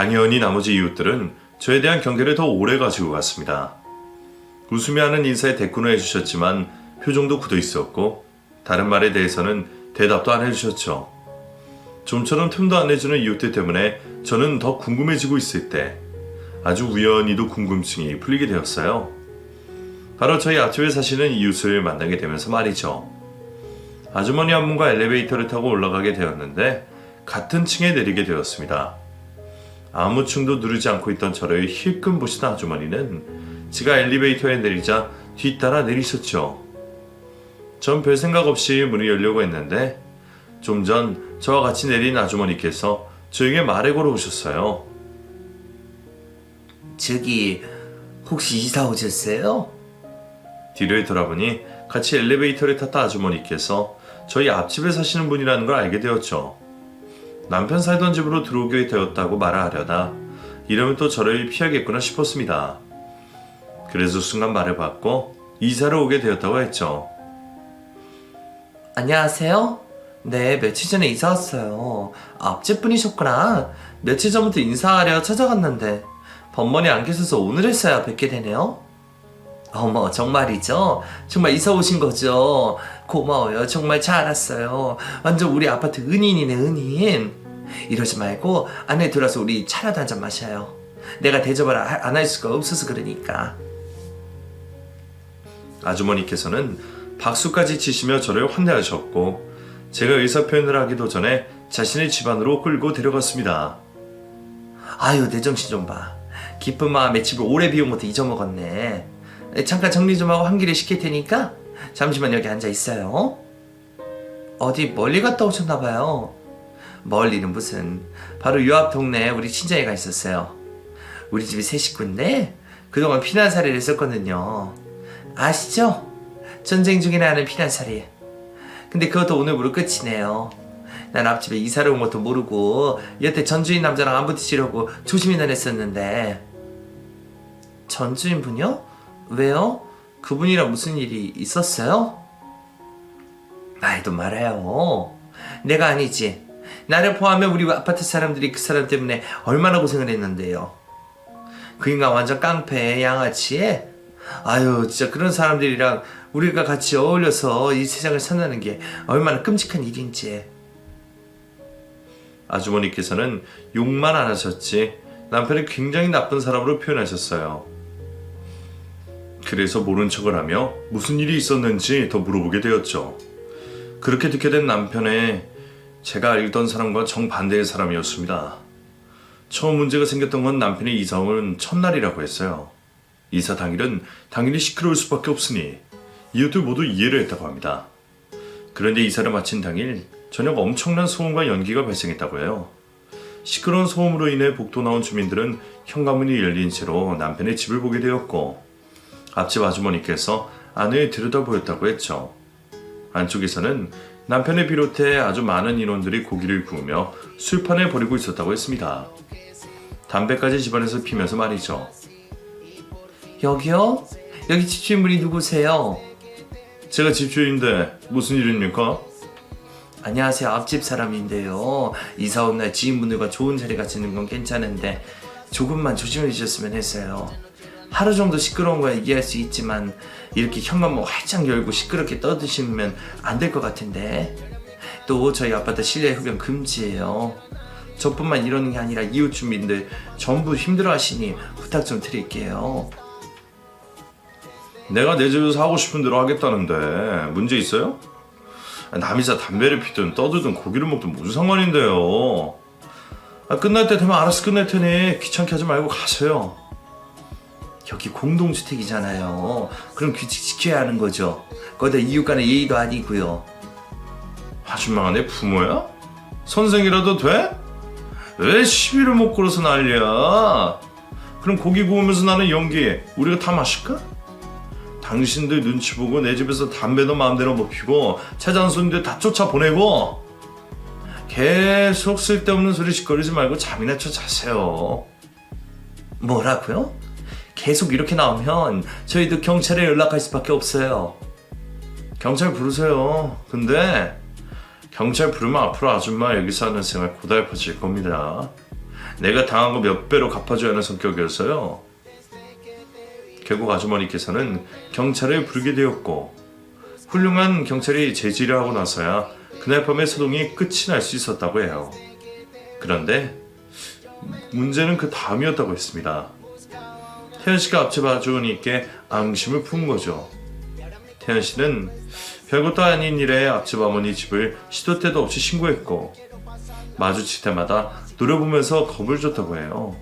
당연히 나머지 이웃들은 저에 대한 경계를 더 오래 가지고 갔습니다. 웃으며 하는 인사에 대꾸는 해주셨지만 표정도 굳어 있었고 다른 말에 대해서는 대답도 안 해주셨죠. 좀처럼 틈도 안 내주는 이웃들 때문에 저는 더 궁금해지고 있을 때 아주 우연히도 궁금증이 풀리게 되었어요. 바로 저희 앞집에 사시는 이웃을 만나게 되면서 말이죠. 아주머니 한 분과 엘리베이터를 타고 올라가게 되었는데 같은 층에 내리게 되었습니다. 아무 층도 누르지 않고 있던 저를 힐끔 보시던 아주머니는 제가 엘리베이터에 내리자 뒤따라 내리셨죠. 전 별 생각 없이 문을 열려고 했는데 좀 전 저와 같이 내린 아주머니께서 저에게 말을 걸어오셨어요. 저기 혹시 이사 오셨어요? 뒤를 돌아보니 같이 엘리베이터를 탔던 아주머니께서 저희 앞집에 사시는 분이라는 걸 알게 되었죠. 남편 살던 집으로 들어오게 되었다고 말하려다 이러면 또 저를 피하겠구나 싶었습니다. 그래서 순간 말을 받고 이사를 오게 되었다고 했죠. 안녕하세요. 네, 며칠 전에 이사 왔어요. 앞집 분이셨구나. 며칠 전부터 인사하려 찾아갔는데 번번이 안 계셔서 오늘에서야 뵙게 되네요. 어머, 정말이죠? 정말 이사 오신 거죠? 고마워요. 정말 잘 알았어요. 완전 우리 아파트 은인이네, 은인. 이러지 말고 안에 들어와서 우리 차라도 한잔 마셔요. 내가 대접을 안 할 수가 없어서 그러니까. 아주머니께서는 박수까지 치시며 저를 환대하셨고 제가 의사표현을 하기도 전에 자신의 집 안으로 끌고 데려갔습니다. 아유, 내 정신 좀 봐. 기쁜 마음에 집을 오래 비운 것도 잊어먹었네. 잠깐 정리 좀 하고 환기를 시킬 테니까 잠시만 여기 앉아 있어요. 어디 멀리 갔다 오셨나봐요. 멀리는 무슨, 바로 요 앞 동네에 우리 친정이가 있었어요. 우리 집이 세 식구인데 그동안 피난살이를 했었거든요. 아시죠? 전쟁 중이나 하는 피난살이. 근데 그것도 오늘부로 끝이네요. 난 앞집에 이사를 온 것도 모르고 여태 전주인 남자랑 안 부딪히려고 조심히 다녔었는데. 전주인분이요? 왜요? 그분이랑 무슨 일이 있었어요? 말도 말아요. 내가 아니지. 나를 포함해 우리 아파트 사람들이 그 사람 때문에 얼마나 고생을 했는데요. 그 인간 완전 깡패, 양아치에. 아유, 진짜 그런 사람들이랑 우리가 같이 어울려서 이 세상을 산다는 게 얼마나 끔찍한 일인지. 아주머니께서는 욕만 안 하셨지 남편을 굉장히 나쁜 사람으로 표현하셨어요. 그래서 모른 척을 하며 무슨 일이 있었는지 더 물어보게 되었죠. 그렇게 듣게 된 남편의 제가 알던 사람과 정반대의 사람이었습니다. 처음 문제가 생겼던 건 남편이 이사 온 첫날이라고 했어요. 이사 당일은 당연히 시끄러울 수밖에 없으니 이웃들 모두 이해를 했다고 합니다. 그런데 이사를 마친 당일 저녁 엄청난 소음과 연기가 발생했다고 해요. 시끄러운 소음으로 인해 복도 나온 주민들은 현관문이 열린 채로 남편의 집을 보게 되었고 앞집 아주머니께서 안을 들여다보였다고 했죠. 안쪽에서는 남편을 비롯해 아주 많은 인원들이 고기를 구우며 술판을 벌이고 있었다고 했습니다. 담배까지 집안에서 피면서 말이죠. 여기요? 여기 집주인분이 누구세요? 제가 집주인인데 무슨 일입니까? 안녕하세요. 앞집 사람인데요. 이사 온 날 지인분들과 좋은 자리 같이는 건 괜찮은데 조금만 조심해 주셨으면 했어요. 하루 정도 시끄러운 거야 이해할 수 있지만 이렇게 현관문 활짝 열고 시끄럽게 떠드시면 안 될 것 같은데. 또 저희 아파트 실내 흡연 금지예요. 저뿐만 이러는 게 아니라 이웃 주민들 전부 힘들어하시니 부탁 좀 드릴게요. 내가 내 집에서 하고 싶은 대로 하겠다는데 문제 있어요? 남이사 담배를 피든 떠들든 고기를 먹든 무슨 상관인데요. 끝날 때 되면 알아서 끝낼 테니 귀찮게 하지 말고 가세요. 여기 공동주택이잖아요. 그럼 규칙 지켜야 하는 거죠. 거기다 이웃 간의 예의도 아니고요. 아줌마가 내 부모야? 선생이라도 돼? 왜 시비를 못 걸어서 난리야? 그럼 고기 구우면서 나는 연기 우리가 다 마실까? 당신들 눈치 보고 내 집에서 담배도 마음대로 못 피고 찾아온 손님들 다 쫓아보내고 계속 쓸데없는 소리 시끄러지 말고 잠이나 쳐 자세요. 뭐라고요? 계속 이렇게 나오면 저희도 경찰에 연락할 수밖에 없어요. 경찰 부르세요. 근데 경찰 부르면 앞으로 아줌마 여기서 하는 생활 고달퍼질 겁니다. 내가 당한 거 몇 배로 갚아줘야 하는 성격이어서요. 결국 아주머니께서는 경찰을 부르게 되었고 훌륭한 경찰이 제지를 하고 나서야 그날 밤의 소동이 끝이 날 수 있었다고 해요. 그런데 문제는 그 다음이었다고 했습니다. 태연씨가 앞집 아주머니께 앙심을 푼 거죠. 태연씨는 별것도 아닌 일에 앞집 어머니 집을 시도 때도 없이 신고했고 마주칠 때마다 노려보면서 겁을 줬다고 해요.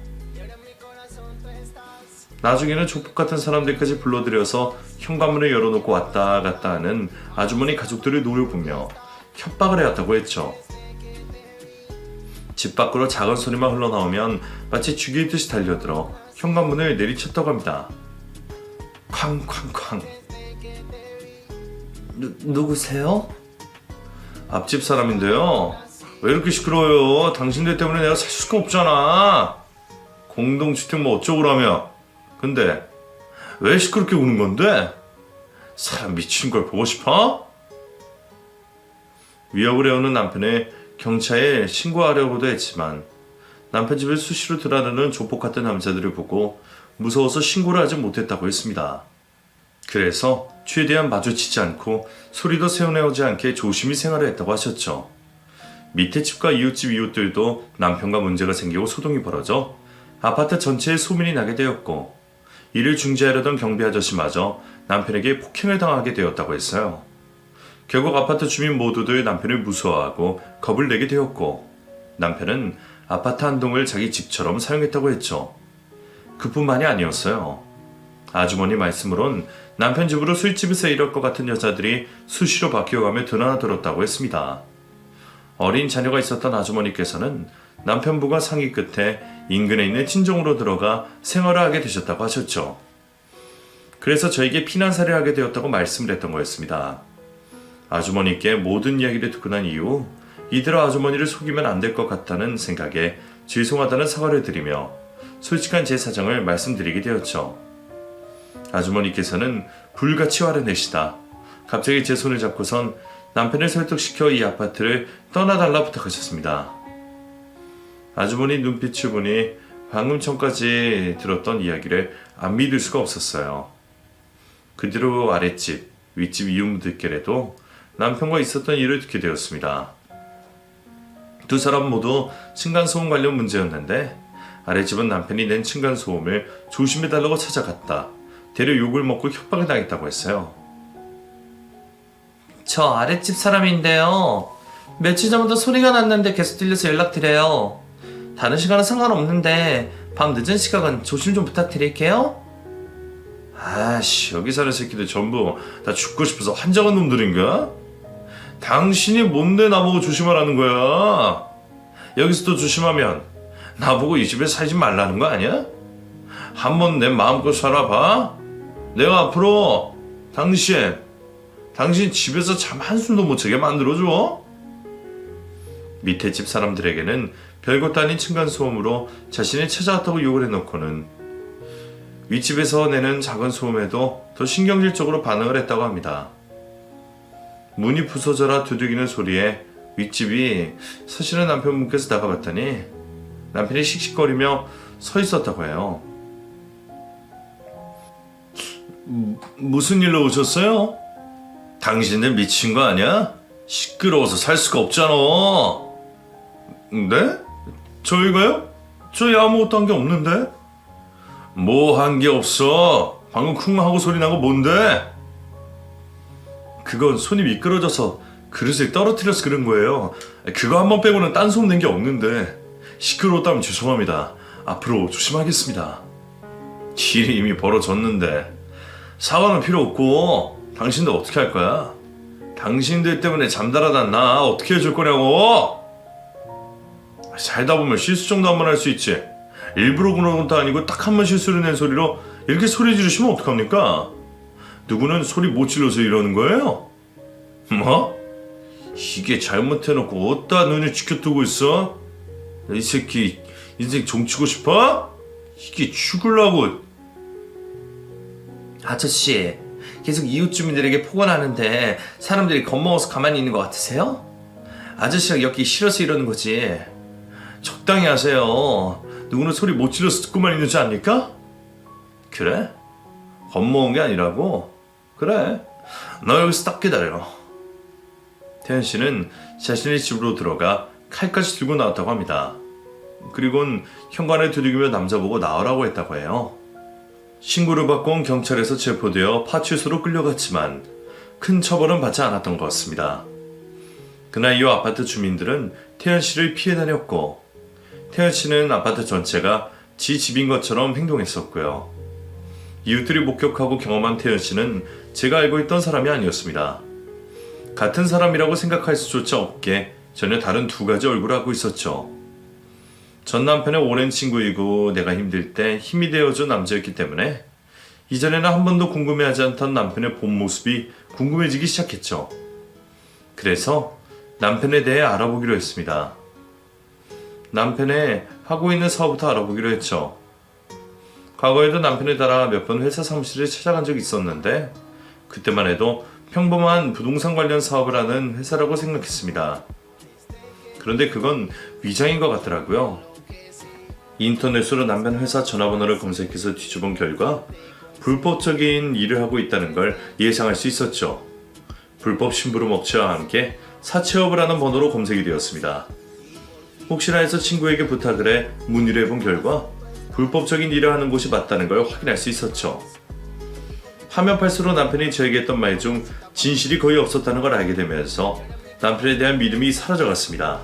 나중에는 조폭 같은 사람들까지 불러들여서 현관문을 열어놓고 왔다 갔다 하는 아주머니 가족들을 노려보며 협박을 해왔다고 했죠. 집 밖으로 작은 소리만 흘러나오면 마치 죽일 듯이 달려들어 현관문을 내리쳤다고 합니다. 쾅쾅쾅. 누구세요? 앞집 사람인데요. 왜 이렇게 시끄러워요? 당신들 때문에 내가 살 수가 없잖아. 공동주택 뭐 어쩌고라며. 근데 왜 시끄럽게 우는 건데? 사람 미친 걸 보고 싶어? 위협을 해오는 남편을 경찰에 신고하려고도 했지만 남편 집을 수시로 드나드는 조폭 같은 남자들을 보고 무서워서 신고를 하지 못했다고 했습니다. 그래서 최대한 마주치지 않고 소리도 새어나오지 않게 조심히 생활을 했다고 하셨죠. 밑에 집과 이웃집 이웃들도 남편과 문제가 생기고 소동이 벌어져 아파트 전체에 소문이 나게 되었고 이를 중재하려던 경비 아저씨마저 남편에게 폭행을 당하게 되었다고 했어요. 결국 아파트 주민 모두들 남편을 무서워하고 겁을 내게 되었고 남편은 아파트 한 동을 자기 집처럼 사용했다고 했죠. 그뿐만이 아니었어요. 아주머니 말씀으론 남편 집으로 술집에서 일할 것 같은 여자들이 수시로 바뀌어가며 드나들었다고 했습니다. 어린 자녀가 있었던 아주머니께서는 남편부가 상의 끝에 인근에 있는 친정으로 들어가 생활을 하게 되셨다고 하셨죠. 그래서 저에게 피난살이를 하게 되었다고 말씀을 했던 거였습니다. 아주머니께 모든 이야기를 듣고 난 이후 이대로 아주머니를 속이면 안 될 것 같다는 생각에 죄송하다는 사과를 드리며 솔직한 제 사정을 말씀드리게 되었죠. 아주머니께서는 불같이 화를 내시다 갑자기 제 손을 잡고선 남편을 설득시켜 이 아파트를 떠나달라 부탁하셨습니다. 아주머니 눈빛을 보니 방금 전까지 들었던 이야기를 안 믿을 수가 없었어요. 그 뒤로 아랫집, 윗집 이웃들께라도 남편과 있었던 일을 듣게 되었습니다. 두 사람 모두 층간소음 관련 문제였는데 아랫집은 남편이 낸 층간소음을 조심해달라고 찾아갔다 대려 욕을 먹고 협박을 당했다고 했어요. 저 아랫집 사람인데요. 며칠 전부터 소리가 났는데 계속 들려서 연락드려요. 다른 시간은 상관없는데 밤 늦은 시각은 조심 좀 부탁드릴게요. 아씨, 여기 사는 새끼들 전부 다 죽고 싶어서 환장한 놈들인가? 당신이 뭔데 나보고 조심하라는 거야? 여기서 또 조심하면 나보고 이 집에 살지 말라는 거 아니야? 한번 내 마음껏 살아봐. 내가 앞으로 당신 집에서 잠 한숨도 못 자게 만들어줘. 밑에 집 사람들에게는 별것도 아닌 층간소음으로 자신이 찾아왔다고 욕을 해놓고는 윗집에서 내는 작은 소음에도 더 신경질적으로 반응을 했다고 합니다. 문이 부서져라 두들기는 소리에 윗집이 사실은 남편분께서 나가봤더니 남편이 씩씩거리며 서 있었다고 해요. 무슨 일로 오셨어요? 당신들 미친 거 아니야? 시끄러워서 살 수가 없잖아. 네? 저희가요? 저희 아무것도 한 게 없는데? 뭐 한 게 없어? 방금 쿵 하고 소리 난 거 뭔데? 그건 손이 미끄러져서 그릇을 떨어뜨려서 그런 거예요. 그거 한 번 빼고는 딴 소음 낸 게 없는데 시끄러웠다면 죄송합니다. 앞으로 조심하겠습니다. 일이 이미 벌어졌는데 사과는 필요 없고 당신들 어떻게 할 거야? 당신들 때문에 잠달아난 나 어떻게 해줄 거냐고? 살다 보면 실수 정도 한 번 할 수 있지. 일부러 그런 것도 아니고 딱 한 번 실수를 낸 소리로 이렇게 소리 지르시면 어떡합니까? 누구는 소리 못 질러서 이러는 거예요? 뭐? 이게 잘못해놓고 어디다 눈을 지켜두고 있어? 이 새끼 인생 종치고 싶어? 이게 죽을라고. 아저씨, 계속 이웃 주민들에게 폭언하는데 사람들이 겁먹어서 가만히 있는 것 같으세요? 아저씨랑 엮기 싫어서 이러는 거지. 적당히 하세요. 누구는 소리 못 질러서 듣고만 있는 줄 아닙니까? 그래? 겁먹은 게 아니라고? 그래. 너 여기서 딱 기다려. 태연 씨는 자신의 집으로 들어가 칼까지 들고 나왔다고 합니다. 그리고는 현관을 두들기며 남자보고 나오라고 했다고 해요. 신고를 받고 온 경찰에서 체포되어 파출소로 끌려갔지만 큰 처벌은 받지 않았던 것 같습니다. 그날 이 아파트 주민들은 태연 씨를 피해 다녔고 태연 씨는 아파트 전체가 지 집인 것처럼 행동했었고요. 이웃들이 목격하고 경험한 태연 씨는 제가 알고 있던 사람이 아니었습니다. 같은 사람이라고 생각할 수조차 없게 전혀 다른 두 가지 얼굴을 하고 있었죠. 전 남편의 오랜 친구이고 내가 힘들 때 힘이 되어준 남자였기 때문에 이전에는 한 번도 궁금해하지 않던 남편의 본 모습이 궁금해지기 시작했죠. 그래서 남편에 대해 알아보기로 했습니다. 남편의 하고 있는 사업부터 알아보기로 했죠. 과거에도 남편에 따라 몇 번 회사 사무실을 찾아간 적이 있었는데 그때만 해도 평범한 부동산 관련 사업을 하는 회사라고 생각했습니다. 그런데 그건 위장인 것 같더라고요. 인터넷으로 남편 회사 전화번호를 검색해서 뒤져본 결과 불법적인 일을 하고 있다는 걸 예상할 수 있었죠. 불법 심부름 업체와 함께 사채업을 하는 번호로 검색이 되었습니다. 혹시나 해서 친구에게 부탁을 해 문의를 해본 결과 불법적인 일을 하는 곳이 맞다는 걸 확인할 수 있었죠. 하면 팔수록 남편이 저에게 했던 말 중 진실이 거의 없었다는 걸 알게 되면서 남편에 대한 믿음이 사라져갔습니다.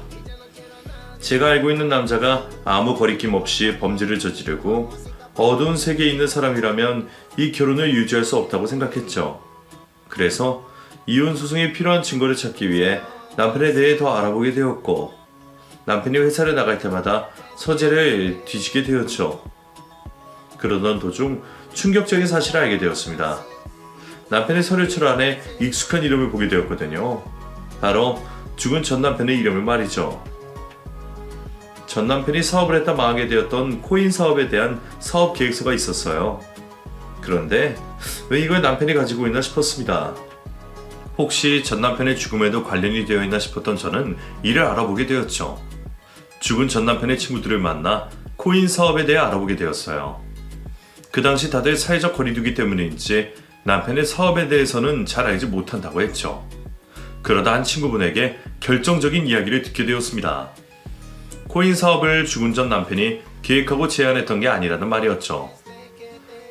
제가 알고 있는 남자가 아무 거리낌 없이 범죄를 저지르고 어두운 세계에 있는 사람이라면 이 결혼을 유지할 수 없다고 생각했죠. 그래서 이혼 소송에 필요한 증거를 찾기 위해 남편에 대해 더 알아보게 되었고 남편이 회사를 나갈 때마다 서재를 뒤지게 되었죠. 그러던 도중 충격적인 사실을 알게 되었습니다. 남편의 서류철 안에 익숙한 이름을 보게 되었거든요. 바로 죽은 전 남편의 이름을 말이죠. 전 남편이 사업을 했다 망하게 되었던 코인 사업에 대한 사업 계획서가 있었어요. 그런데 왜 이걸 남편이 가지고 있나 싶었습니다. 혹시 전 남편의 죽음에도 관련이 되어 있나 싶었던 저는 이를 알아보게 되었죠. 죽은 전 남편의 친구들을 만나 코인 사업에 대해 알아보게 되었어요. 그 당시 다들 사회적 거리두기 때문인지 남편의 사업에 대해서는 잘 알지 못한다고 했죠. 그러다 한 친구분에게 결정적인 이야기를 듣게 되었습니다. 코인 사업을 죽은 전 남편이 계획하고 제안했던 게 아니라는 말이었죠.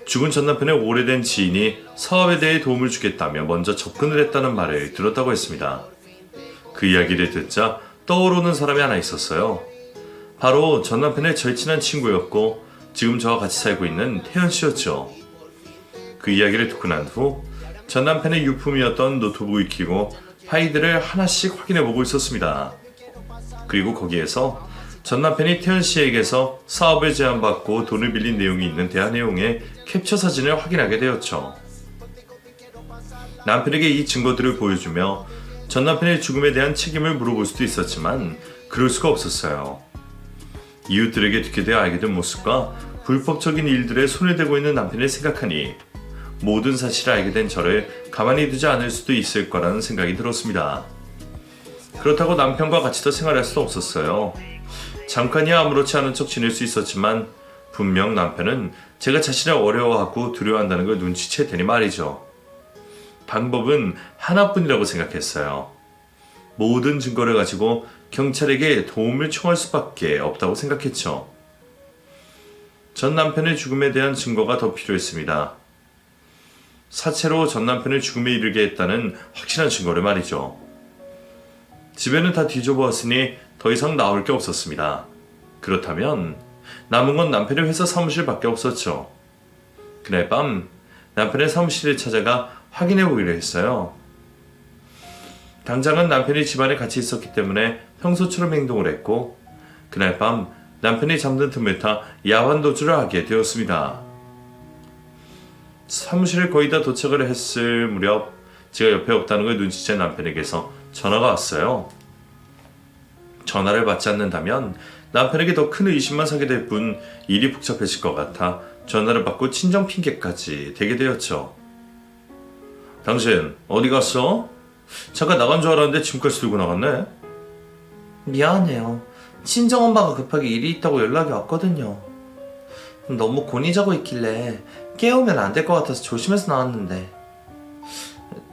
죽은 전 남편의 오래된 지인이 사업에 대해 도움을 주겠다며 먼저 접근을 했다는 말을 들었다고 했습니다. 그 이야기를 듣자 떠오르는 사람이 하나 있었어요. 바로 전 남편의 절친한 친구였고 지금 저와 같이 살고 있는 태연 씨였죠. 그 이야기를 듣고 난 후 전 남편의 유품이었던 노트북을 켜고 파일들을 하나씩 확인해보고 있었습니다. 그리고 거기에서 전 남편이 태연 씨에게서 사업을 제안받고 돈을 빌린 내용이 있는 대화 내용의 캡처 사진을 확인하게 되었죠. 남편에게 이 증거들을 보여주며 전 남편의 죽음에 대한 책임을 물어볼 수도 있었지만 그럴 수가 없었어요. 이웃들에게 듣게 되어 알게 된 모습과 불법적인 일들에 손을 대고 있는 남편을 생각하니 모든 사실을 알게 된 저를 가만히 두지 않을 수도 있을 거라는 생각이 들었습니다. 그렇다고 남편과 같이 더 생활할 수도 없었어요. 잠깐이야 아무렇지 않은 척 지낼 수 있었지만 분명 남편은 제가 자신을 어려워하고 두려워한다는 걸 눈치챌 테니 말이죠. 방법은 하나뿐이라고 생각했어요. 모든 증거를 가지고 경찰에게 도움을 청할 수밖에 없다고 생각했죠. 전 남편의 죽음에 대한 증거가 더 필요했습니다. 사체로 전 남편의 죽음에 이르게 했다는 확실한 증거를 말이죠. 집에는 다 뒤져보았으니 더 이상 나올 게 없었습니다. 그렇다면 남은 건 남편의 회사 사무실밖에 없었죠. 그날 밤 남편의 사무실에 찾아가 확인해 보기로 했어요. 당장은 남편이 집안에 같이 있었기 때문에 평소처럼 행동을 했고 그날 밤 남편이 잠든 틈을 타 야환 도주를 하게 되었습니다. 사무실에 거의 다 도착을 했을 무렵 제가 옆에 없다는 걸 눈치챈 남편에게서 전화가 왔어요. 전화를 받지 않는다면 남편에게 더 큰 의심만 사게 될 뿐 일이 복잡해질 것 같아 전화를 받고 친정 핑계까지 대게 되었죠. 당신 어디 갔어? 잠깐 나간 줄 알았는데 짐까지 들고 나갔네? 미안해요. 친정엄마가 급하게 일이 있다고 연락이 왔거든요. 너무 곤히 자고 있길래 깨우면 안 될 것 같아서 조심해서 나왔는데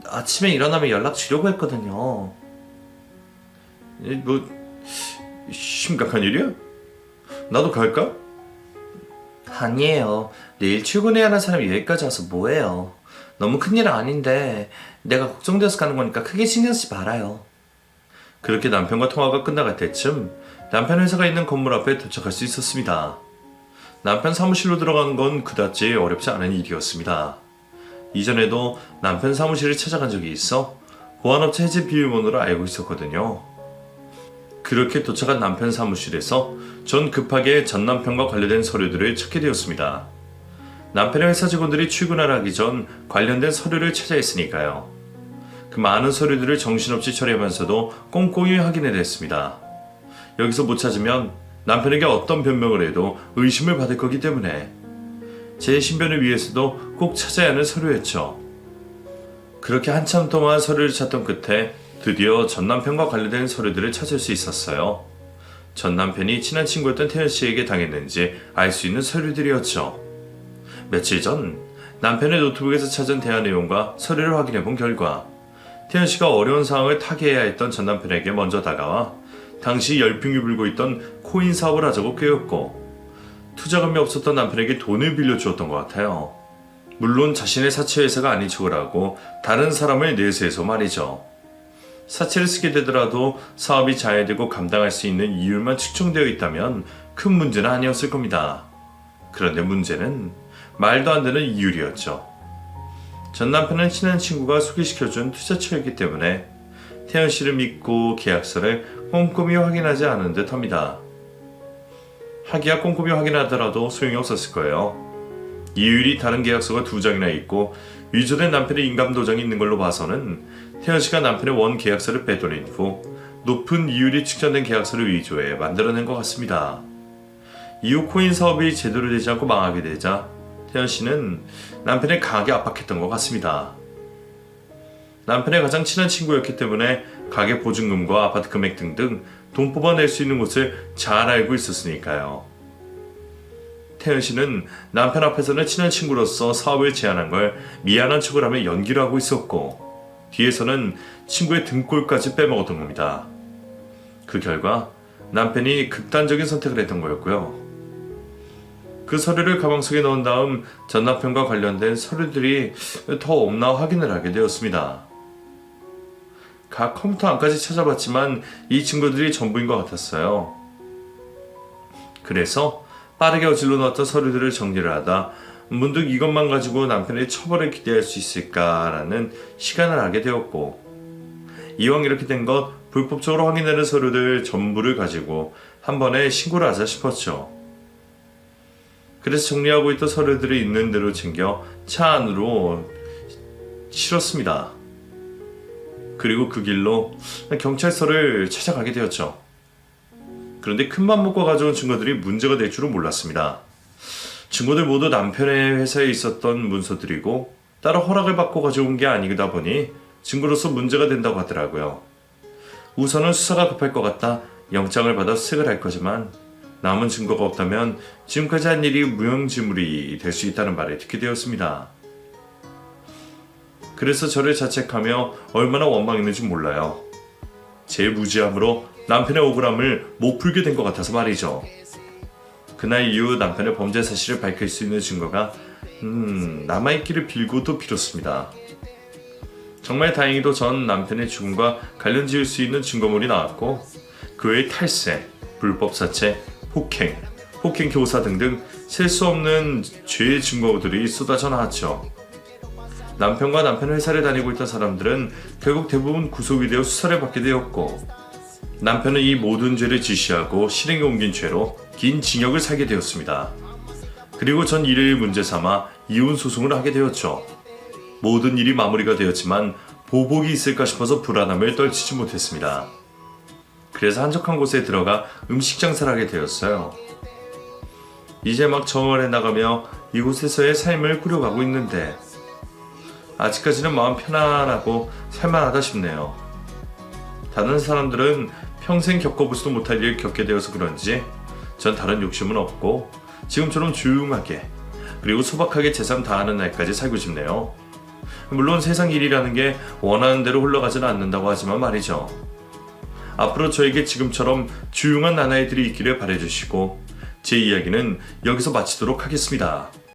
아침에 일어나면 연락 주려고 했거든요. 뭐 심각한 일이야? 나도 갈까? 아니에요. 내일 출근해야 하는 사람이 여기까지 와서 뭐해요. 너무 큰일은 아닌데 내가 걱정돼서 가는 거니까 크게 신경 쓰지 말아요. 그렇게 남편과 통화가 끝나갈 때쯤 남편 회사가 있는 건물 앞에 도착할 수 있었습니다. 남편 사무실로 들어가는 건 그다지 어렵지 않은 일이었습니다. 이전에도 남편 사무실을 찾아간 적이 있어 보안업체 해지 비밀번호를 알고 있었거든요. 그렇게 도착한 남편 사무실에서 전 급하게 전 남편과 관련된 서류들을 찾게 되었습니다. 남편의 회사 직원들이 출근을 하기 전 관련된 서류를 찾아 했으니까요. 그 많은 서류들을 정신없이 처리하면서도 꼼꼼히 확인을 했습니다. 여기서 못 찾으면 남편에게 어떤 변명을 해도 의심을 받을 거기 때문에 제 신변을 위해서도 꼭 찾아야 하는 서류였죠. 그렇게 한참 동안 서류를 찾던 끝에 드디어 전 남편과 관련된 서류들을 찾을 수 있었어요. 전 남편이 친한 친구였던 태연 씨에게 당했는지 알 수 있는 서류들이었죠. 며칠 전 남편의 노트북에서 찾은 대화 내용과 서류를 확인해 본 결과 태연 씨가 어려운 상황을 타개해야 했던 전 남편에게 먼저 다가와 당시 열풍이 불고 있던 코인 사업을 하자고 꾀였고 투자금이 없었던 남편에게 돈을 빌려주었던 것 같아요. 물론 자신의 사채 회사가 아닌 척을 하고 다른 사람을 내세해서 말이죠. 사채를 쓰게 되더라도 사업이 잘 되고 감당할 수 있는 이율만 측정되어 있다면 큰 문제는 아니었을 겁니다. 그런데 문제는 말도 안 되는 이율이었죠. 전 남편은 친한 친구가 소개시켜준 투자처였기 때문에 태연 씨를 믿고 계약서를 꼼꼼히 확인하지 않은 듯 합니다. 하기야 꼼꼼히 확인하더라도 소용이 없었을 거예요. 이율이 다른 계약서가 2장이나 있고 위조된 남편의 인감도장이 있는 걸로 봐서는 태연 씨가 남편의 원 계약서를 빼돌린 후 높은 이율이 측정된 계약서를 위조해 만들어낸 것 같습니다. 이후 코인 사업이 제대로 되지 않고 망하게 되자 태연 씨는 남편을 강하게 압박했던 것 같습니다. 남편의 가장 친한 친구였기 때문에 가게 보증금과 아파트 금액 등등 돈 뽑아낼 수 있는 곳을 잘 알고 있었으니까요. 태연 씨는 남편 앞에서는 친한 친구로서 사업을 제안한 걸 미안한 척을 하며 연기를 하고 있었고 뒤에서는 친구의 등골까지 빼먹었던 겁니다. 그 결과 남편이 극단적인 선택을 했던 거였고요. 그 서류를 가방 속에 넣은 다음 전 남편과 관련된 서류들이 더 없나 확인을 하게 되었습니다. 각 컴퓨터 안까지 찾아봤지만 이 친구들이 전부인 것 같았어요. 그래서 빠르게 어질러 넣었던 서류들을 정리를 하다 문득 이것만 가지고 남편의 처벌을 기대할 수 있을까라는 시간을 하게 되었고 이왕 이렇게 된 것 불법적으로 확인되는 서류들 전부를 가지고 한 번에 신고를 하자 싶었죠. 그래서 정리하고 있던 서류들을 있는 대로 챙겨 차 안으로 실었습니다. 그리고 그 길로 경찰서를 찾아가게 되었죠. 그런데 큰맘 먹고 가져온 증거들이 문제가 될 줄은 몰랐습니다. 증거들 모두 남편의 회사에 있었던 문서들이고 따로 허락을 받고 가져온 게 아니다 보니 증거로서 문제가 된다고 하더라고요. 우선은 수사가 급할 것 같다 영장을 받아 수색을 할 거지만 남은 증거가 없다면 지금까지 한 일이 무용지물이 될 수 있다는 말을 듣게 되었습니다. 그래서 저를 자책하며 얼마나 원망했는지 몰라요. 제 무지함으로 남편의 억울함을 못 풀게 된 것 같아서 말이죠. 그날 이후 남편의 범죄 사실을 밝힐 수 있는 증거가 남아있기를 빌고 또 빌었습니다. 정말 다행히도 전 남편의 죽음과 관련 지을 수 있는 증거물이 나왔고 그 외에 탈세, 불법 사채, 폭행 교사 등등 셀 수 없는 죄의 증거들이 쏟아져 나왔죠. 남편과 남편 회사를 다니고 있던 사람들은 결국 대부분 구속이 되어 수사를 받게 되었고 남편은 이 모든 죄를 지시하고 실행에 옮긴 죄로 긴 징역을 살게 되었습니다. 그리고 전 이를 문제 삼아 이혼 소송을 하게 되었죠. 모든 일이 마무리가 되었지만 보복이 있을까 싶어서 불안함을 떨치지 못했습니다. 그래서 한적한 곳에 들어가 음식 장사를 하게 되었어요. 이제 막 정원에 나가며 이곳에서의 삶을 꾸려가고 있는데 아직까지는 마음 편안하고 살만하다 싶네요. 다른 사람들은 평생 겪어보지도 못할 일 겪게 되어서 그런지 전 다른 욕심은 없고 지금처럼 조용하게 그리고 소박하게 제 삶 다하는 날까지 살고 싶네요. 물론 세상 일이라는 게 원하는 대로 흘러가지는 않는다고 하지만 말이죠. 앞으로 저에게 지금처럼 조용한 나날들이 있기를 바라주시고 제 이야기는 여기서 마치도록 하겠습니다.